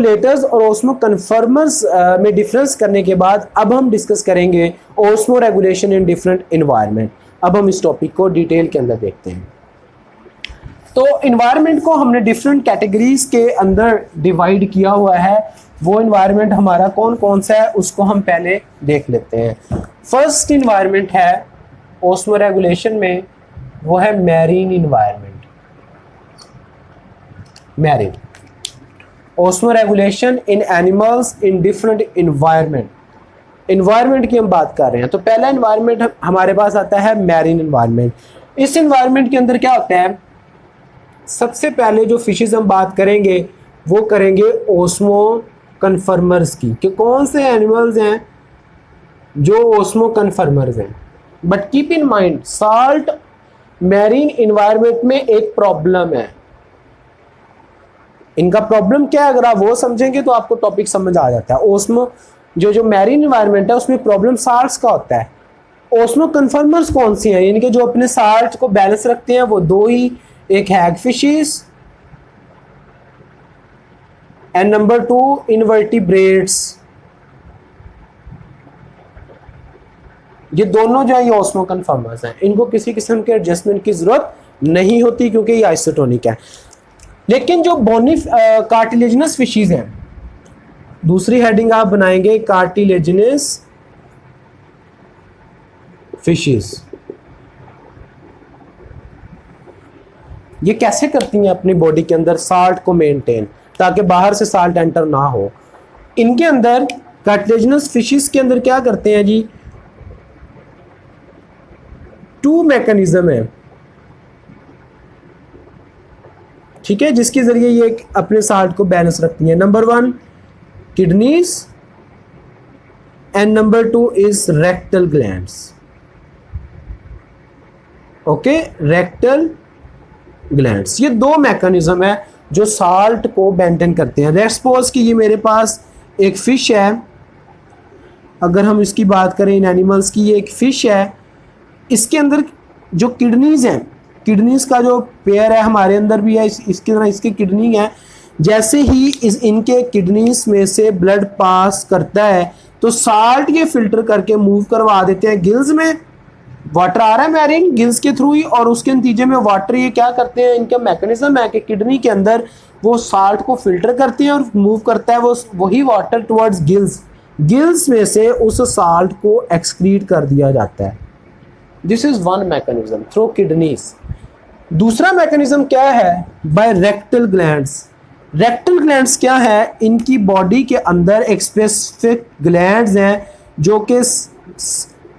Regulators और osmo conformers में difference करने के बाद अब हम डिस्कस करेंगे osmo regulation in different environment. अब हम इस टॉपिक को डिटेल के अंदर देखते हैं। तो इन्वायरमेंट को हमने डिफरेंट कैटेगरीज के अंदर डिवाइड किया हुआ है। वो इन्वायरमेंट हमारा कौन कौन सा है उसको हम पहले देख लेते हैं। फर्स्ट इन्वायरमेंट है ओस्मो रेगुलेशन में, वो है marine environment. Marine osmo regulation in animals in different environment की हम बात कर रहे हैं। तो पहला इन्वायरमेंट हमारे पास आता है मैरीन इन्वायरमेंट। इस इन्वायरमेंट के अंदर क्या होता है, सबसे पहले जो फिशेस हम बात करेंगे वो करेंगे ओस्मो कन्फर्मर्स की, कि कौन से एनिमल्स हैं जो ओस्मो कन्फर्मर्स हैं। But keep in mind salt marine environment में एक प्रॉब्लम है। इनका प्रॉब्लम क्या है, अगर आप वो समझेंगे तो आपको टॉपिक समझ आ जाता है। ओस्मो जो मैरीन इन्वायरमेंट है उसमें प्रॉब्लम साल्ट्स का होता है। ओस्मो कन्फर्मर्स कौन सी हैं, यानी कि जो अपने साल्ट को बैलेंस रखते हैं, वो दो ही, एक हैग फिशेस एंड नंबर 2 इनवर्टिब्रेट्स। ये दोनों जो है ये ओस्मो कन्फर्मर्स हैं। इनको किसी किस्म के एडजस्टमेंट की जरूरत नहीं होती क्योंकि ये आइसोटोनिक है। लेकिन जो बोनी कार्टिलेजिनस फिशीज हैं, दूसरी हेडिंग आप बनाएंगे कार्टिलेजिनस फिशीज। ये कैसे करती हैं अपनी बॉडी के अंदर साल्ट को मेंटेन, ताकि बाहर से साल्ट एंटर ना हो। इनके अंदर कार्टिलेजिनस फिशीज के अंदर क्या करते हैं जी, 2 मैकेनिज्म है, ठीक है, जिसके जरिए ये अपने साल्ट को बैलेंस रखती है। Number 1 kidneys and number 2 is rectal glands. Okay, rectal glands, ये 2 मैकेनिज्म है जो साल्ट को मेंटेन करते हैं। लेट्स सपोज कि ये मेरे पास एक फिश है, अगर हम इसकी बात करें इन एनिमल्स की, ये एक फिश है, इसके अंदर जो किडनीज हैं, किडनीज का जो पेयर है हमारे अंदर भी है, इसकी तरह इसकी किडनी है। जैसे ही इनके किडनीज में से ब्लड पास करता है तो साल्ट ये फिल्टर करके मूव करवा देते हैं गिल्स में। वाटर आ रहा है मैरीन गिल्स के थ्रू ही, और उसके नतीजे में वाटर ये क्या करते हैं, इनका मैकेनिज्म है कि किडनी के अंदर वो साल्ट को फिल्टर करते हैं और मूव करता है वही वाटर टुवर्ड्स गिल्स। गिल्स में से उस साल्ट को एक्सक्रीट कर दिया जाता है। This is one mechanism through kidneys. दूसरा मैकेनिज्म क्या है, by rectal glands. Rectal glands क्या है, इनकी बॉडी के अंदर एक स्पेसिफिक ग्लैंड्स हैं जो कि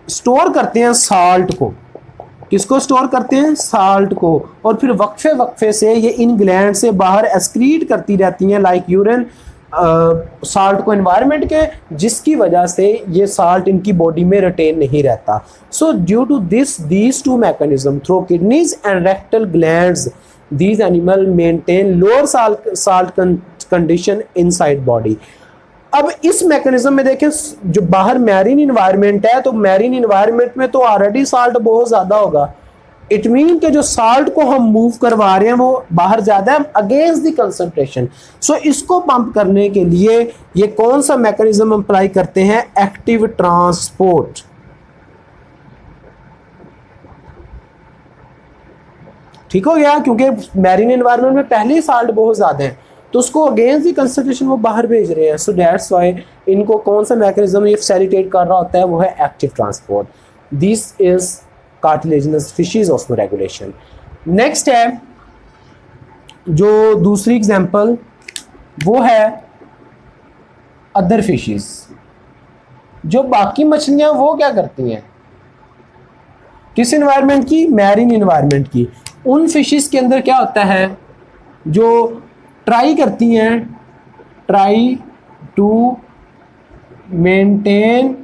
स्टोर करते हैं साल्ट को। किसको स्टोर करते हैं, साल्ट को, और फिर वक्फे वक्फे से ये इन ग्लैंड से बाहर एक्सक्रीट करती रहती हैं लाइक यूरिन साल्ट को एनवायरनमेंट के, जिसकी वजह से ये साल्ट इनकी बॉडी में रिटेन नहीं रहता। So due to these 2 mechanism through kidneys and rectal glands, these animal maintain lower salt condition inside body। अब इस मैकेनिज्म में देखें, जो बाहर मैरीन इन्वायरमेंट है, तो मैरीन इन्वायरमेंट में तो ऑलरेडी साल्ट बहुत ज्यादा होगा। इट मीन कि जो साल्ट को हम मूव करवा रहे हैं वो बाहर ज्यादा है अगेंस्ट द कंसंट्रेशन। सो इसको पंप करने के लिए ये कौन सा मैकेनिज्म अप्लाई करते हैं, एक्टिव ट्रांसपोर्ट। ठीक हो गया, क्योंकि मैरीन एनवायरनमेंट में पहले ही साल्ट बहुत ज्यादा है तो उसको अगेंस्ट दी कंसंट्रेशन वो बाहर भेज रहे हैं। सो दैट्स व्हाई इनको कौन सा मैकेनिज्म ये फैसिलिटेट कर रहा होता है, वो है active transport. This is cartilaginous fishes osmo regulation. Next है जो दूसरी एग्जांपल, वो है अदर फिशेस। जो बाकी मछलियां वो क्या करती हैं, किस एनवायरनमेंट की, मैरीन एनवायरनमेंट की। उन फिशेस के अंदर क्या होता है, जो ट्राई करती हैं, try to maintain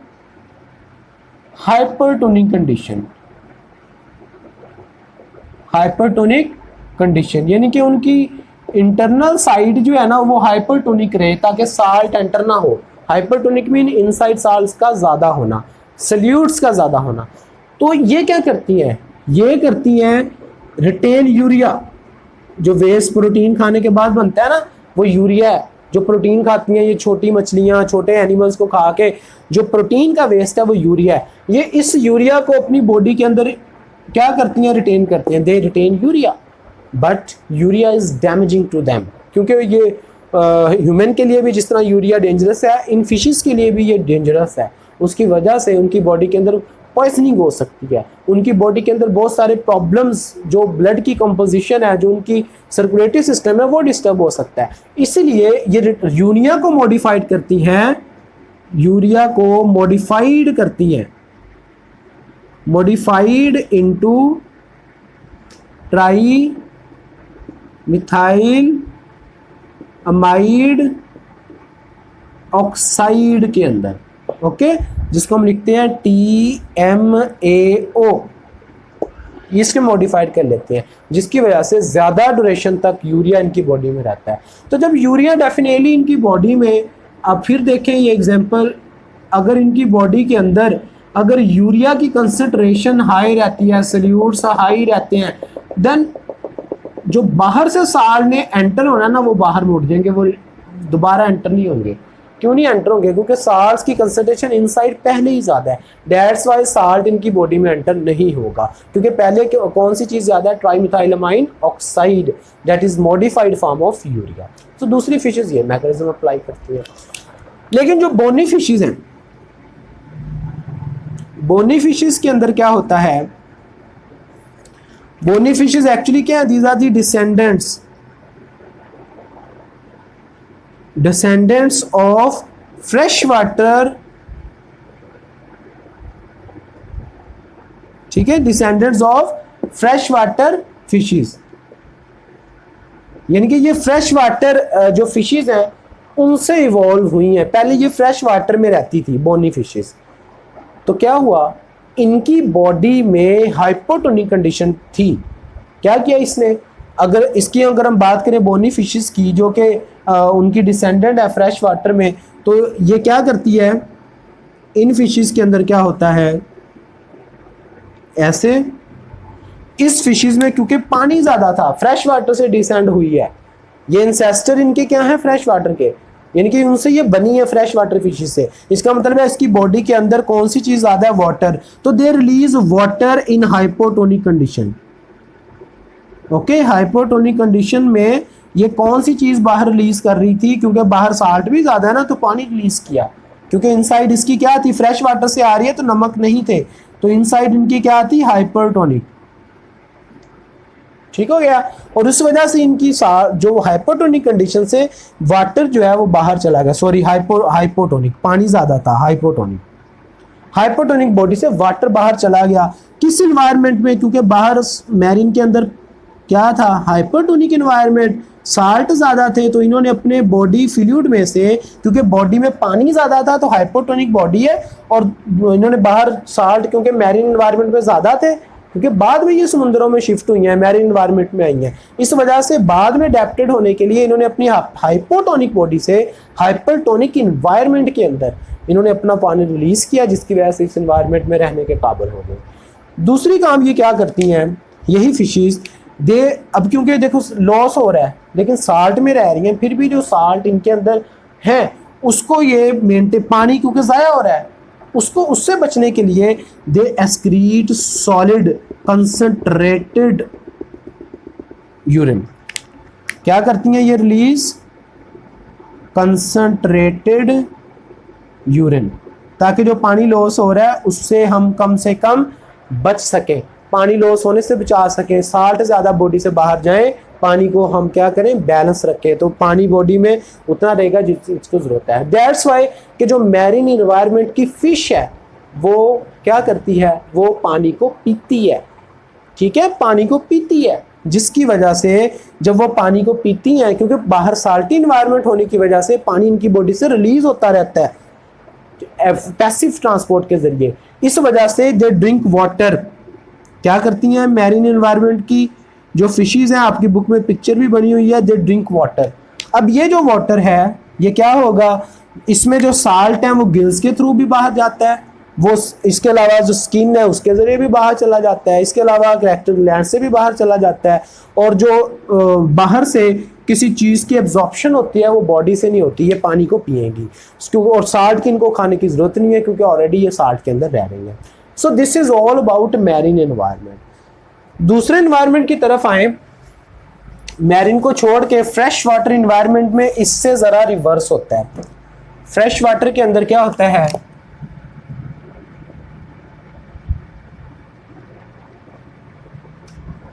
hypertonic condition. Hypertonic condition यानी कि उनकी इंटरनल साइड जो है ना वो हाइपरटोनिक रहे ताकि साल्ट एंटर ना हो। हाइपरटोनिक मीन इनसाइड साल्ट का ज्यादा होना, सल्यूट्स का ज्यादा होना। तो ये क्या करती है, ये करती हैं रिटेन यूरिया। जो वेस्ट प्रोटीन खाने के बाद बनता है ना वो यूरिया है, जो प्रोटीन खाती हैं, ये छोटी मछलियाँ, छोटे एनिमल्स को खा के जो प्रोटीन का वेस्ट है वो यूरिया है। ये इस यूरिया को अपनी बॉडी के अंदर क्या करती हैं, रिटेन करते हैं, they retain urea, but urea is damaging to them, क्योंकि ये ह्यूमन के लिए भी जिस तरह यूरिया डेंजरस है, इन फिशेस के लिए भी ये डेंजरस है। उसकी वजह से उनकी बॉडी के अंदर पॉइजनिंग हो सकती है, उनकी बॉडी के अंदर बहुत सारे प्रॉब्लम्स, जो ब्लड की कंपोजिशन है, जो उनकी सर्कुलेटरी सिस्टम है, वो डिस्टर्ब हो सकता है। इसलिए ये यूरिया को मॉडिफाइड करती हैं, यूरिया को मॉडिफाइड करती हैं, modified into tri methyl amide oxide के अंदर, ओके, जिसको हम लिखते हैं TMAO, इसके मॉडिफाइड कर लेते हैं, जिसकी वजह से ज़्यादा ड्यूरेशन तक यूरिया इनकी बॉडी में रहता है। तो जब यूरिया डेफिनेटली इनकी बॉडी में, आप फिर देखें ये एग्जांपल, अगर इनकी बॉडी के अंदर अगर यूरिया की कंसंट्रेशन हाई रहती है, सल्यूट्स हाई रहते हैं, देन जो बाहर से साल्ट ने एंटर होना ना, वो बाहर मुड़ जाएंगे, वो दोबारा एंटर नहीं होंगे। क्यों नहीं एंटर होंगे? क्योंकि साल्ट्स की कंसंट्रेशन इनसाइड पहले ही ज़्यादा है, दैट्स वाई साल्ट इनकी बॉडी में एंटर नहीं होगा, क्योंकि पहले कौन सी चीज़ ज़्यादा है, trimethylamine oxide, that is modified form of urea. तो दूसरी फिशेज ये मैकेनिज्म अप्लाई करती है। लेकिन जो बोनी फिशेज हैं, बोनी फिशेज के अंदर क्या होता है, बोनी फिशेज एक्चुअली क्या है, these are the descendants of freshwater, ठीक है, descendants of freshwater fishes, यानी कि ये फ्रेश वाटर जो फिशेज हैं उनसे इवॉल्व हुई हैं। पहले ये फ्रेश वाटर में रहती थी बोनी फिशेज, तो क्या हुआ, इनकी बॉडी में हाइपोटोनिक कंडीशन थी। क्या किया इसने, अगर हम बात करें बोनी फिशेस की, जो कि उनकी डिसेंडेंट है फ्रेश वाटर में, तो ये क्या करती है, इन फिशेस के अंदर क्या होता है, ऐसे इस फिशेस में क्योंकि पानी ज़्यादा था, फ्रेश वाटर से डिसेंड हुई है, ये इंसेस्टर इनके क्या है, फ्रेश वाटर के, यानी कि उनसे ये बनी है फ्रेश वाटर फिशेस से। इसका मतलब है इसकी बॉडी के अंदर कौन सी चीज़ ज़्यादा है, वाटर, तो they release water in hypotonic condition. Okay, hypotonic condition में ये कौन सी चीज़ बाहर रिलीज कर रही थी, क्योंकि बाहर साल्ट भी ज़्यादा है ना, तो पानी रिलीज किया, क्योंकि इनसाइड इसकी क्या थी, फ्रेश वाटर से आ रही है तो नमक नहीं थे, तो इनसाइड इनकी क्या थी, हाइपरटोनिक। ठीक हो गया, और उस वजह से इनकी जो हाइपोटोनिक कंडीशन से वाटर जो है वो बाहर चला गया, सॉरी हाइपोटोनिक, पानी ज़्यादा था, हाइपोटोनिक बॉडी से वाटर बाहर चला गया। किस इन्वायरमेंट में, क्योंकि बाहर मैरिन के अंदर क्या था, हाइपरटोनिक इन्वायरमेंट, साल्ट ज़्यादा थे, तो इन्होंने अपने बॉडी फ्लूइड में से, क्योंकि बॉडी में पानी ज़्यादा था तो हाइपोटोनिक बॉडी है, और इन्होंने बाहर साल्ट, क्योंकि मैरिन इन्वायरमेंट में ज़्यादा थे, क्योंकि बाद में ये समुद्रों में शिफ्ट हुई हैं, मैरिन इन्वायरमेंट में आई हैं, इस वजह से बाद में अडेप्टेड होने के लिए इन्होंने अपनी हाइपोटोनिक बॉडी से हाइपरटोनिक इन्वायरमेंट के अंदर इन्होंने अपना पानी रिलीज़ किया, जिसकी वजह से इस इन्वायरमेंट में रहने के काबिल हो गए। दूसरी काम ये क्या करती हैं, यही फिशेज़ दे, अब क्योंकि देखो लॉस हो रहा है लेकिन साल्ट में रह रही हैं, फिर भी जो साल्ट इनके अंदर है उसको ये मेंटेन, पानी क्योंकि ज़ाया हो रहा है, उसको उससे बचने के लिए दे एक्सक्रीट सॉलिड कंसंट्रेटेड यूरिन। क्या करती हैं ये, रिलीज कंसंट्रेटेड यूरिन, ताकि जो पानी लॉस हो रहा है उससे हम कम से कम बच सकें, पानी लॉस होने से बचा सकें, साल्ट ज़्यादा बॉडी से बाहर जाए, पानी को हम क्या करें, बैलेंस रखें, तो पानी बॉडी में उतना रहेगा जिसको ज़रूरत है। दैट्स वाई कि जो मैरिन इन्वायरमेंट की फ़िश है वो क्या करती है, वो पानी को पीती है, ठीक है, पानी को पीती है, जिसकी वजह से जब वो पानी को पीती हैं, क्योंकि बाहर साल्टी इन्वायरमेंट होने की वजह से पानी इनकी बॉडी से रिलीज होता रहता है पैसिव ट्रांसपोर्ट के ज़रिए, इस वजह से दे ड्रिंक वाटर। क्या करती हैं मैरिन इन्वायरमेंट की जो फिशेज हैं, आपकी बुक में पिक्चर भी बनी हुई है, दे ड्रिंक वाटर। अब ये जो वाटर है ये क्या होगा, इसमें जो साल्ट है वो गिल्स के थ्रू भी बाहर जाता है, वो इसके अलावा जो स्किन है उसके ज़रिए भी बाहर चला जाता है, इसके अलावा रेक्टल ग्लैंड से भी बाहर चला जाता है, और जो बाहर से किसी चीज़ की एब्जॉर्प्शन होती है वो बॉडी से नहीं होती, ये पानी को पिएंगी। और साल्ट की इनको खाने की ज़रूरत नहीं है क्योंकि ऑलरेडी ये साल्ट के अंदर रह रही हैं। So this is all about marine environment. दूसरे एनवायरनमेंट की तरफ आए, मैरीन को छोड़ के फ्रेश वाटर एनवायरनमेंट में इससे ज़रा रिवर्स होता है। फ्रेश वाटर के अंदर क्या होता है,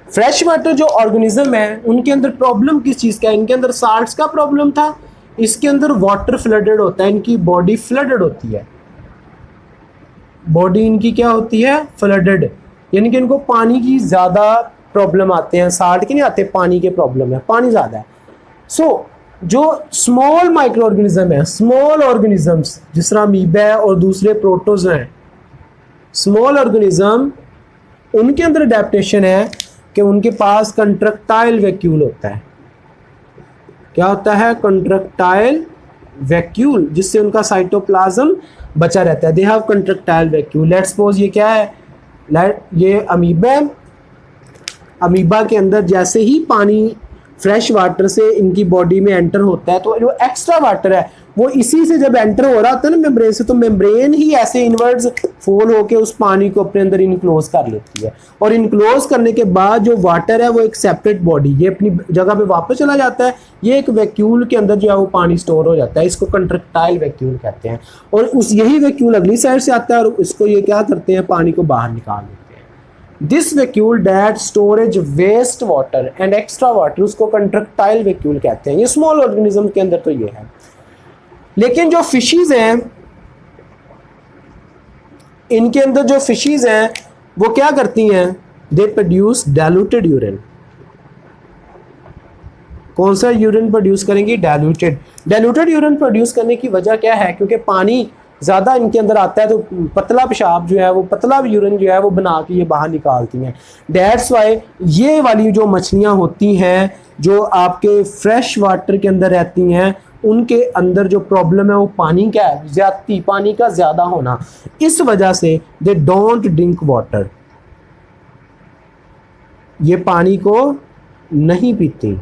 फ्रेश वाटर जो ऑर्गेनिज्म है उनके अंदर प्रॉब्लम किस चीज़ का है, इनके अंदर साल्ट्स का प्रॉब्लम था, इसके अंदर वाटर फ्लडेड होता है, इनकी बॉडी फ्लडेड होती है, बॉडी इनकी क्या होती है, फ्लडेड, यानी कि इनको पानी की ज़्यादा प्रॉब्लम आते हैं, साल्ट के नहीं आते, पानी के प्रॉब्लम है, पानी ज़्यादा है। सो जो स्मॉल माइक्रो ऑर्गेनिज्म है, स्मॉल ऑर्गेनिजम्स जिस तरह अमीबा है और दूसरे प्रोटोज हैं, स्मॉल ऑर्गेनिज्म, उनके अंदर अडेप्टेशन है कि उनके पास कंट्रक्टाइल वैक्यूल होता है। क्या होता है, कंट्रक्टाइल वैक्यूल, जिससे उनका साइटोप्लाज्म बचा रहता है। They have contractile vacuole. Let's suppose ये क्या है, ये अमीबा, अमीबा के अंदर जैसे ही पानी फ्रेश वाटर से इनकी बॉडी में एंटर होता है तो जो एक्स्ट्रा वाटर है वो इसी से जब एंटर हो रहा होता है ना मेम्ब्रेन से, तो मेम्ब्रेन ही ऐसे इनवर्ड्स फोल होके उस पानी को अपने अंदर इनक्लोज कर लेती है, और इनक्लोज करने के बाद जो वाटर है वो एक सेपरेट बॉडी, ये अपनी जगह पे वापस चला जाता है, ये एक वैक्यूल के अंदर जो है वो पानी स्टोर हो जाता है, इसको कंट्रक्टाइल वैक्यूल कहते हैं। और उस यही वैक्यूल अगली साइड से आता है और इसको ये क्या करते हैं, पानी को बाहर निकाल देते हैं। This vacuole that storage waste water and extra water, उसको कंट्रक्टाइल वैक्यूल कहते हैं। ये स्मॉल ऑर्गेनिज्म के अंदर तो ये है। लेकिन जो फिशीज हैं, इनके अंदर जो फिशीज हैं वो क्या करती हैं, दे प्रोड्यूस डाइल्यूटेड यूरिन। कौन सा यूरिन प्रोड्यूस करेंगी, डाइल्यूटेड। डाइल्यूटेड यूरिन प्रोड्यूस करने की वजह क्या है, क्योंकि पानी ज़्यादा इनके अंदर आता है तो पतला पेशाब जो है वो, पतला यूरिन जो है वो बना के ये बाहर निकालती हैं। दैट्स वाई ये वाली जो मछलियाँ होती हैं जो आपके फ्रेश वाटर के अंदर रहती हैं, उनके अंदर जो प्रॉब्लम है वो पानी क्या है, ज्यादती, पानी का ज़्यादा होना। इस वजह से दे डोंट ड्रिंक वाटर, ये पानी को नहीं पीती।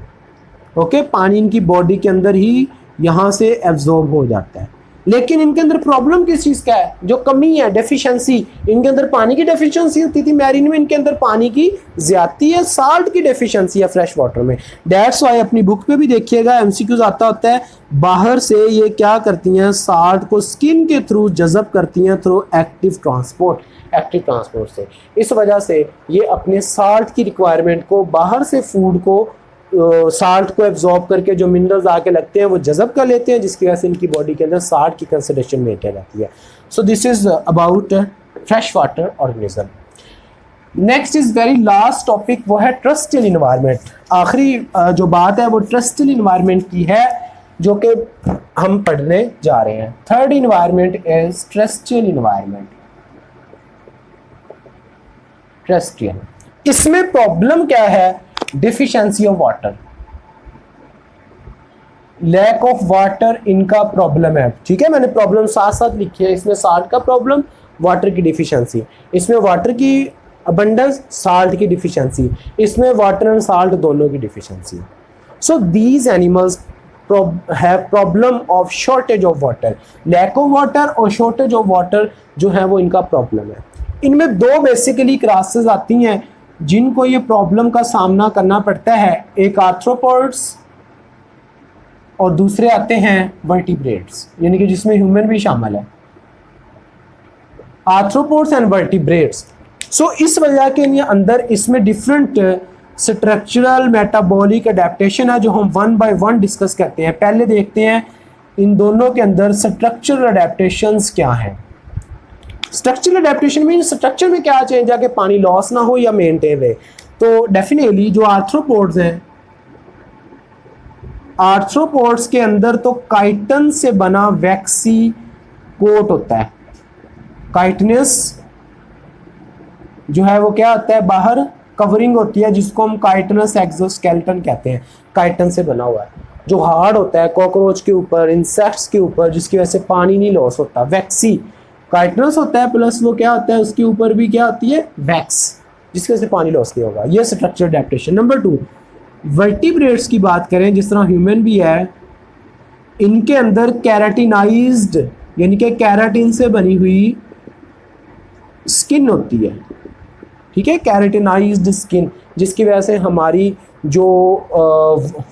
ओके, पानी इनकी बॉडी के अंदर ही यहाँ से एब्जॉर्ब हो जाता है। लेकिन इनके अंदर प्रॉब्लम किस चीज़ का है, जो कमी है, डेफिशिएंसी, इनके अंदर पानी की डेफिशिएंसी होती थी मैरीन में, इनके अंदर पानी की ज्यादती है, साल्ट की डेफिशिएंसी है फ्रेश वाटर में। दैट्स वाई अपनी बुक पे भी देखिएगा एमसीक्यूज आता होता है, बाहर से ये क्या करती हैं, साल्ट को स्किन के थ्रू जज़ब करती हैं थ्रू एक्टिव ट्रांसपोर्ट से। इस वजह से ये अपने साल्ट की रिक्वायरमेंट को, बाहर से फूड को, साल्ट को एब्जॉर्ब करके जो मिनरल्स आके लगते हैं वो जज़ब कर लेते हैं, जिसकी वजह से इनकी बॉडी के अंदर साल्ट की कंसंट्रेशन मेंटेन रहती है। So this is about fresh water organism. Next is very last topic, वो है ट्रस्टियल इन्वायरमेंट। आखिरी जो बात है वो ट्रस्टियल इन्वायरमेंट की है जो कि हम पढ़ने जा रहे हैं। Third environment is terrestrial environment. Terrestrial, इसमें प्रॉब्लम क्या है, deficiency of water, lack of water इनका प्रॉब्लम है। ठीक है, मैंने प्रॉब्लम साथ साथ लिखी है, इसमें साल्ट का प्रॉब्लम, वाटर की डिफिशिएंसी, इसमें वाटर की अबंडेंस, साल्ट की डिफिशिएंसी, इसमें वाटर एंड साल्ट दोनों की deficiency. So these animals have problem of shortage of water, lack of water और शॉर्टेज ऑफ वाटर जो है वो इनका प्रॉब्लम है। इनमें दो बेसिकली क्लासेस आती हैं जिनको ये प्रॉब्लम का सामना करना पड़ता है, एक आर्थ्रोपोड्स और दूसरे आते हैं वर्टिब्रेट्स, यानी कि जिसमें ह्यूमन भी शामिल है, आर्थ्रोपोड्स एंड वर्टिब्रेट्स। सो इस वजह के अंदर इसमें डिफरेंट स्ट्रक्चरल मेटाबॉलिक अडेप्टेशन है जो हम वन बाय वन डिस्कस करते हैं। पहले देखते हैं इन दोनों के अंदर स्ट्रक्चरल अडेप्टेशंस क्या हैं। स्ट्रक्चरल अडेप्टेशन मीन स्ट्रक्चर में क्या चेंज है कि पानी लॉस ना हो या मेंटेन रहे। तो डेफिनेटली जो आर्थ्रोपोड्स हैं, आर्थ्रोपोड्स के अंदर तो काइटन से बना वैक्सी कोट होता है। काइटनस जो है वो क्या होता है, बाहर कवरिंग होती है जिसको हम काइटनस एक्सोस्केलेटन कहते हैं, काइटन से बना हुआ है, जो हार्ड होता है कॉकरोच के ऊपर, इंसेक्ट्स के ऊपर, जिसकी वजह से पानी नहीं लॉस होता। वैक्सी काइटनस होता है प्लस वो क्या होता है, उसके ऊपर भी क्या होती है, वैक्स, जिसकी वजह से पानी लॉस नहीं होगा। ये स्ट्रक्चर अडेप्टेशन। नंबर 2, वर्टिब्रेट्स की बात करें, जिस तरह ह्यूमन भी है, इनके अंदर कैराटिनाइज्ड यानी कि कैराटिन से बनी हुई स्किन होती है, ठीक है, कैराटिनाइज्ड स्किन, जिसकी वजह से हमारी जो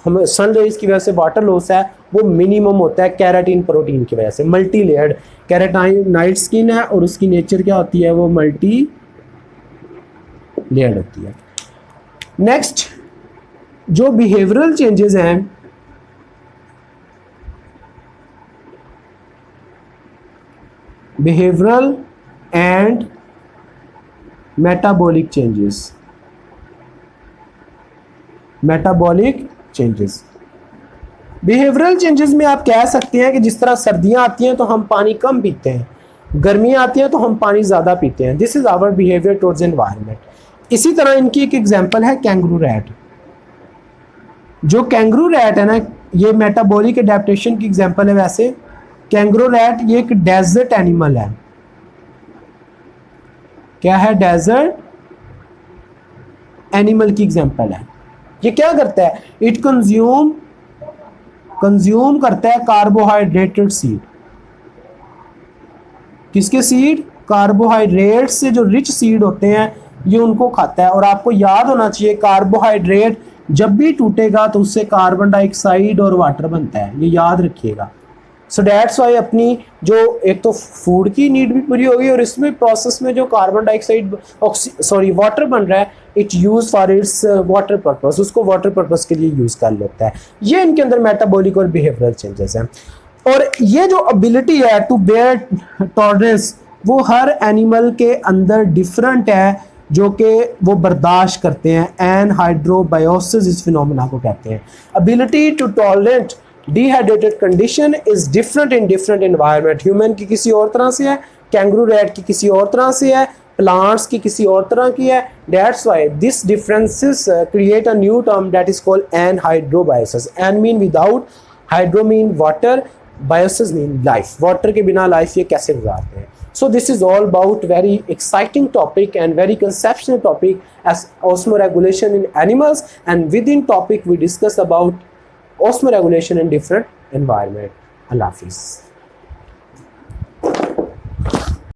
हम सन रेज की वजह से वाटर लॉस है वो मिनिमम होता है कैराटिन प्रोटीन की वजह से। मल्टी लेयर्ड कैराटिनाइड स्किन है और उसकी नेचर क्या होती है, वो मल्टी लेयर्ड होती है। नेक्स्ट जो बिहेवियरल चेंजेस हैं, behavioural and metabolic changes, metabolic changes, behavioural changes में आप कह सकते हैं कि जिस तरह सर्दियां आती हैं तो हम पानी कम पीते हैं, गर्मियां आती हैं तो हम पानी ज़्यादा पीते हैं। This is our behaviour towards environment. इसी तरह इनकी एक एग्जांपल है कैंगरू रैट। जो कैंगरू रैट है ना, ये मेटाबॉलिक एडेप्टेशन की एग्जांपल है। वैसे कैंगरू रैट ये एक डेजर्ट एनिमल है। क्या है? डेजर्ट एनिमल की एग्जांपल है। ये क्या करता है? इट कंज्यूम करता है कार्बोहाइड्रेटेड सीड। किसके सीड? कार्बोहाइड्रेट से जो रिच सीड होते हैं ये उनको खाता है। और आपको याद होना चाहिए कार्बोहाइड्रेट जब भी टूटेगा तो उससे कार्बन डाइऑक्साइड और वाटर बनता है, ये याद रखिएगा। सो दैट्स वाई अपनी जो एक तो फूड की नीड भी पूरी होगी और इसमें प्रोसेस में जो कार्बन डाइऑक्साइड वाटर बन रहा है, it use for its water purpose, उसको वाटर पर्पस के लिए यूज कर लेता है। ये इनके अंदर मेटाबॉलिक और बिहेवियरल चेंजेस हैं। और ये जो एबिलिटी है टू बेयर टॉलरेंस वो हर एनिमल के अंदर डिफरेंट है, जो कि वो बर्दाश्त करते हैं। एनहाइड्रोबायोसिस इस फिनोमेना को कहते हैं। Ability to tolerate dehydrated condition is different in different environment. Human की किसी और तरह से है, कैंगरू रैट की किसी और तरह से है, प्लांट्स की किसी और तरह की है। That's why this differences create a new term that is called anhydrobiosis. An mean without, hydro mean water, biosis mean life. Water के बिना लाइफ ये कैसे गुजारते हैं। So this is all about very exciting topic and very conceptual topic as osmoregulation in animals, and within topic we discuss about osmoregulation in different environment. Allah Hafiz.